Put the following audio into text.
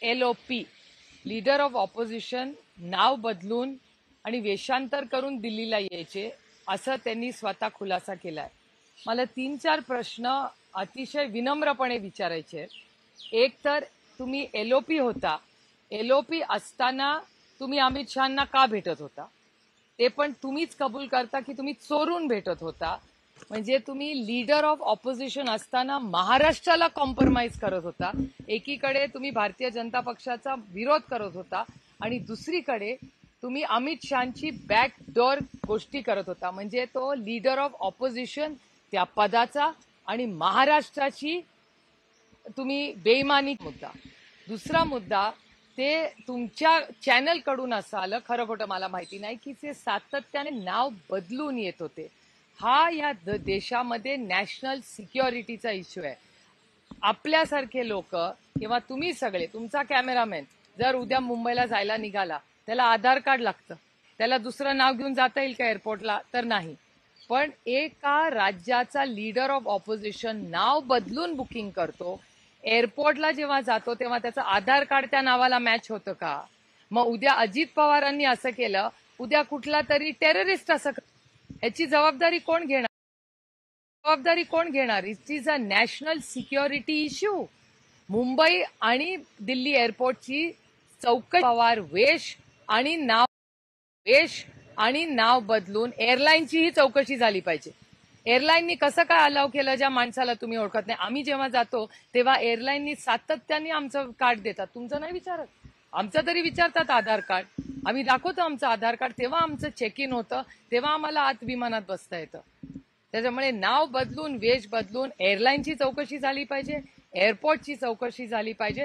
LOP leader of opposition नाव बदलून आणि वेषांतर करून दिल्लीला यायचे असं त्यांनी स्वतः खुलासा केलाय. मला 3-4 प्रश्न अतिशय विनम्रपणे विचारायचे. एक तर तुम्ही LOP होता, LOP असताना तुम्ही अमित शहाना का भेटत होता? ते पण तुम्हीच कबूल करता की तुम्ही चोरून भेटत होता. म्हणजे तुम्ही लीडर ऑफ ऑपोजिशन असताना महाराष्ट्राला कॉम्प्रोमाइज करत होता. एकीकडे तुम्ही भारतीय जनता पक्षाचा विरोध करत होता आणि दुसरीकडे तुम्ही अमित शहाची बॅकडोर गोष्टी करत होता. म्हणजे तो लीडर ऑफ ऑपोजिशन त्या पदाचा आणि महाराष्ट्राची तुम्ही बेईमानी मुद्दा. दुसरा मुद्दा ते तुमच्या चॅनल कडून असं आलं, खरं खोटं मला माहिती नाही, की ते सातत्याने नाव बदलून येत होते. हा या देशामध्ये नॅशनल सिक्युरिटीचा इश्यू आहे. आपल्यासारखे लोक किंवा तुम्ही सगळे, तुमचा कॅमेरामॅन जर उद्या मुंबईला जायला निघाला, त्याला आधार कार्ड लागतं. त्याला दुसरं नाव घेऊन जाता येईल का एअरपोर्टला? तर नाही. पण एका राज्याचा लीडर ऑफ ऑपोजिशन नाव बदलून बुकिंग करतो, एअरपोर्टला जेव्हा जातो तेव्हा त्याचं आधार कार्ड त्या नावाला मॅच होतं का? मग उद्या अजित पवारांनी असं केलं, उद्या कुठला तरी टेररिस्ट असं, याची जबाबदारी कोण घेणार? It is a national security issue. Mumbai आणि दिल्ली एअरपोर्टची चौकशी पवार वेश आणि नाव बदलून एअरलाईनचीही चौकशी झाली पाहिजे. एअरलाईननी कसं काय अलाव केलं ज्या माणसाला तुम्ही ओळखत नाही? आम्ही जेव्हा जातो तेव्हा एअरलाईननी सातत्याने आमचं कार्ड देतात. तुमचं नाही विचारत, आमचं तरी विचारतात आधार कार्ड. आम्ही दाखवतो आमचं आधार कार्ड, तेव्हा आमचं चेक इन होतं, तेव्हा आम्हाला आत विमानात बसता येतं. त्याच्यामुळे नाव बदलून वेश बदलून एअरलाईनची चौकशी झाली पाहिजे, एअरपोर्टची चौकशी झाली पाहिजे.